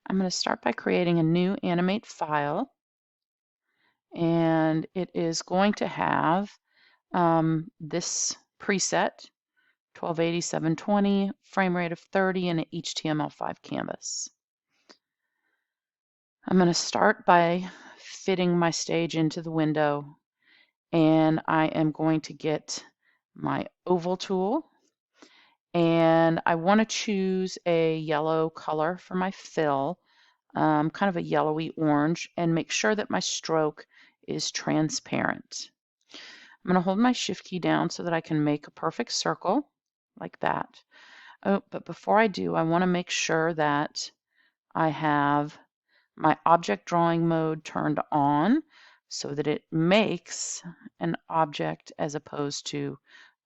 I'm going to start by creating a new Animate file, and it is going to have this preset, 1280, 720, frame rate of 30, and an HTML5 canvas. I'm going to start by fitting my stage into the window, and I am going to get my oval tool, and I want to choose a yellow color for my fill, kind of a yellowy orange, and make sure that my stroke is transparent. I'm going to hold my shift key down so that I can make a perfect circle like that. Oh, but before I do, I want to make sure that I have my object drawing mode turned on so that it makes an object as opposed to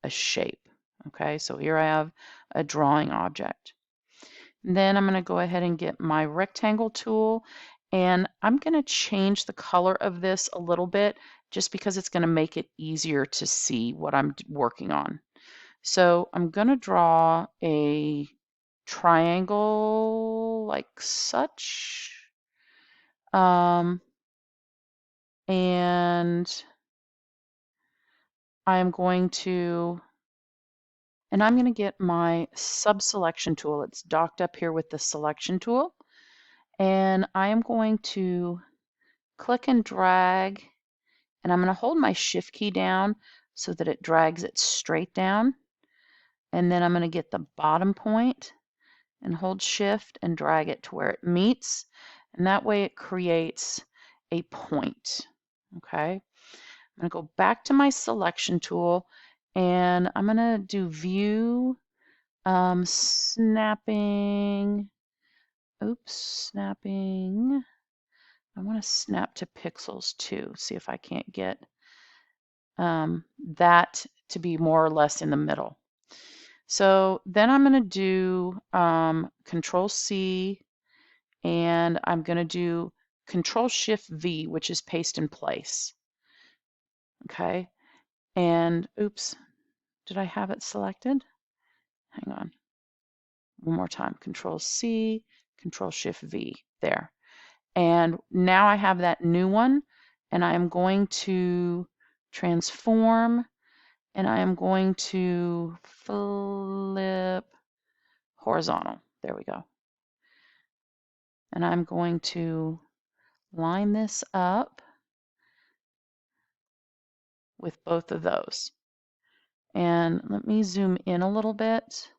a shape. Okay, so here I have a drawing object. And then I'm going to go ahead and get my rectangle tool, and I'm going to change the color of this a little bit just because it's going to make it easier to see what I'm working on. So I'm going to draw a triangle like such. And I'm going to get my sub-selection tool. It's docked up here with the selection tool. And I am going to click and drag, and I'm going to hold my shift key down so that it drags it straight down. And then I'm going to get the bottom point and hold shift and drag it to where it meets. And that way it creates a point. Okay. I'm going to go back to my selection tool, and I'm going to do view, snapping. Oops, snapping. I want to snap to pixels too, see if I can't get that to be more or less in the middle. So then I'm going to do Control C, and I'm going to do Control Shift V, which is paste in place. Okay, and oops, did I have it selected? Hang on. One more time. Control C, Control Shift V. There. And now I have that new one, and I am going to transform, and I am going to flip horizontal. There we go. And I'm going to line this up with both of those. And let me zoom in a little bit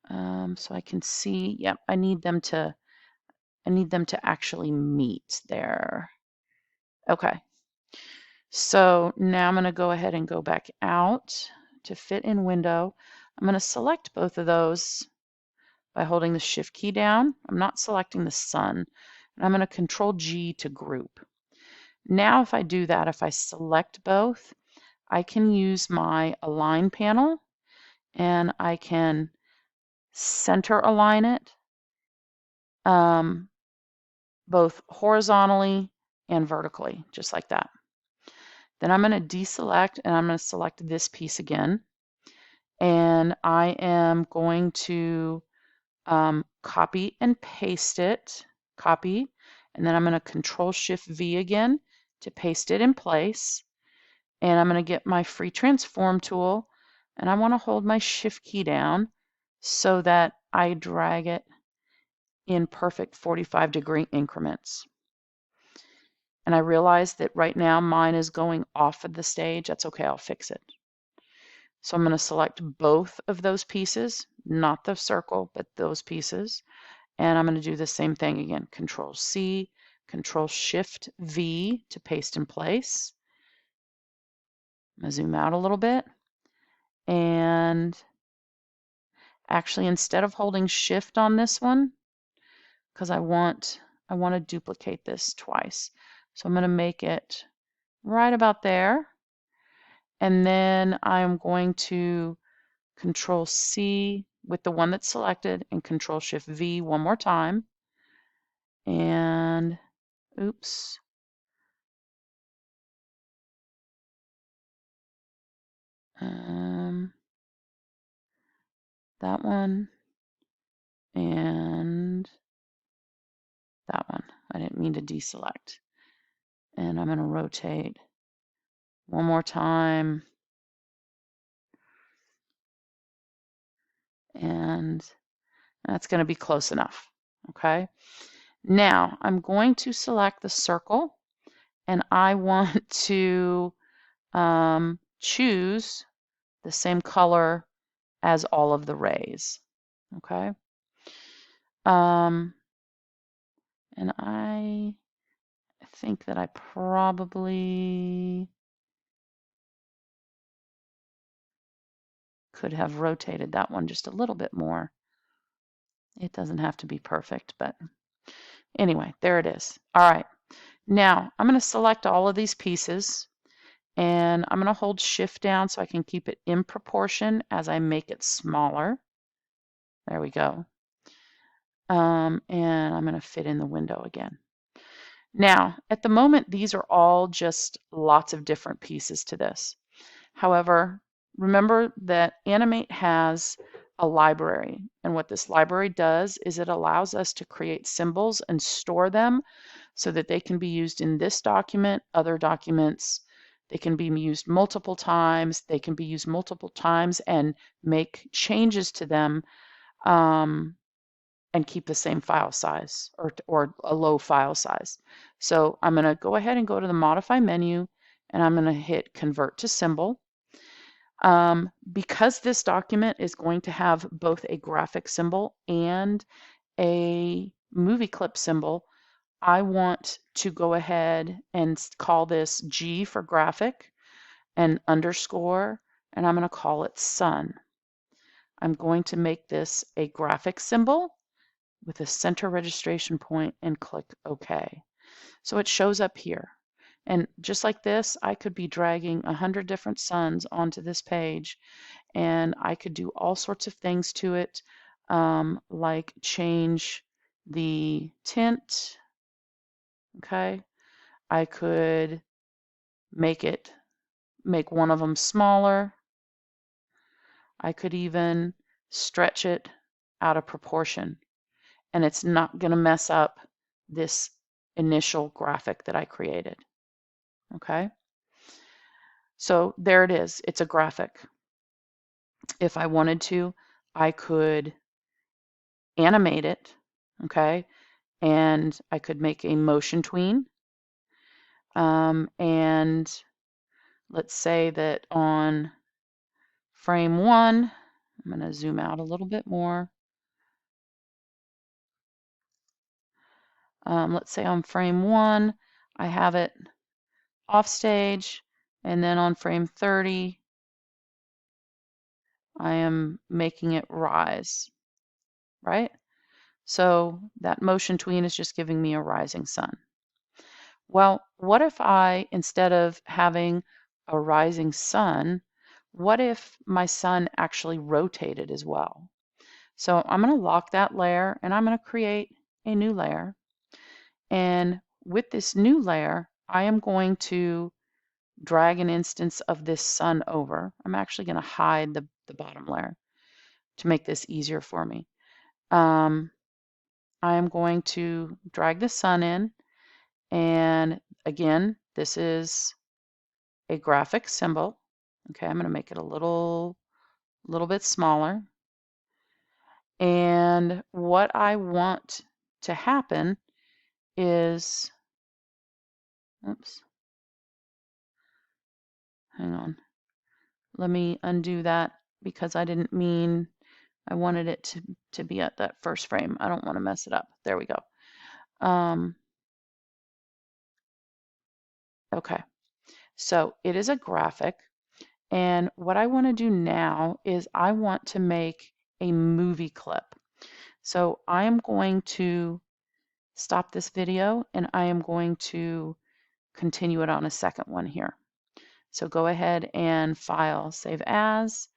so I can see. Yep, I need them to actually meet there. Okay. So now I'm going to go ahead and go back out to fit in window. I'm going to select both of those by holding the shift key down. I'm not selecting the sun. And I'm going to Control G to group. Now if I do that, if I select both, I can use my align panel, and I can center align it both horizontally and vertically, just like that. Then I'm going to deselect, and I'm going to select this piece again. And I am going to copy and paste it, copy, and then I'm going to Control Shift V again to paste it in place. And I'm going to get my free transform tool, and I want to hold my shift key down so that I drag it in perfect 45-degree increments. And I realize that right now mine is going off of the stage. That's okay, I'll fix it. So I'm going to select both of those pieces, not the circle, but those pieces. And I'm going to do the same thing again. Control C, Control Shift V to paste in place. I'm going to zoom out a little bit. And actually, instead of holding Shift on this one, because I want to duplicate this twice. So I'm going to make it right about there. And then I'm going to Control C with the one that's selected and Control Shift V one more time. And oops. That one. And That one. I didn't mean to deselect. And I'm going to rotate one more time. And that's going to be close enough. Okay. Now I'm going to select the circle, and I want to choose the same color as all of the rays. Okay. And I think that I probably could have rotated that one just a little bit more. It doesn't have to be perfect, but anyway, there it is. All right. Now I'm going to select all of these pieces, and I'm going to hold Shift down so I can keep it in proportion as I make it smaller. There we go. And I'm going to fit in the window again. Now, at the moment, these are all just lots of different pieces to this. However, remember that Animate has a library, and what this library does is it allows us to create symbols and store them so that they can be used in this document, other documents. They can be used multiple times. They can be used multiple times and make changes to them and keep the same file size or a low file size. So I'm going to go ahead and go to the Modify menu, and I'm going to hit Convert to Symbol. Because this document is going to have both a graphic symbol and a movie clip symbol, I want to go ahead and call this G for graphic and underscore, and I'm going to call it sun. I'm going to make this a graphic symbol with a center registration point and click OK. So it shows up here. And just like this, I could be dragging 100 different suns onto this page, and I could do all sorts of things to it, like change the tint. Okay, I could make one of them smaller. I could even stretch it out of proportion, and it's not going to mess up this initial graphic that I created. Okay, so there it is. It's a graphic. If I wanted to, I could animate it. Okay, and I could make a motion tween. And let's say that on frame 1, I'm going to zoom out a little bit more. Let's say on frame 1, I have it off stage, and then on frame 30, I am making it rise, right? So that motion tween is just giving me a rising sun. Well, what if I, instead of having a rising sun, what if my sun actually rotated as well? So I'm going to lock that layer, and I'm going to create a new layer. And with this new layer, I am going to drag an instance of this sun over. I'm actually going to hide the bottom layer to make this easier for me. I am going to drag the sun in, and again, this is a graphic symbol. Okay, I'm going to make it a little bit smaller. And what I want to happen is, oops, hang on. Let me undo that because I didn't mean, I wanted it to be at that first frame. I don't want to mess it up. There we go. Okay, so it is a graphic. And what I want to do now is I want to make a movie clip. So I am going to stop this video, and I am going to continue it on a second one here. So go ahead and File, Save As,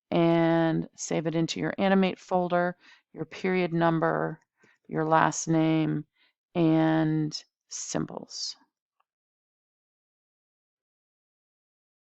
and save it into your Animate folder, your period number, your last name, and symbols.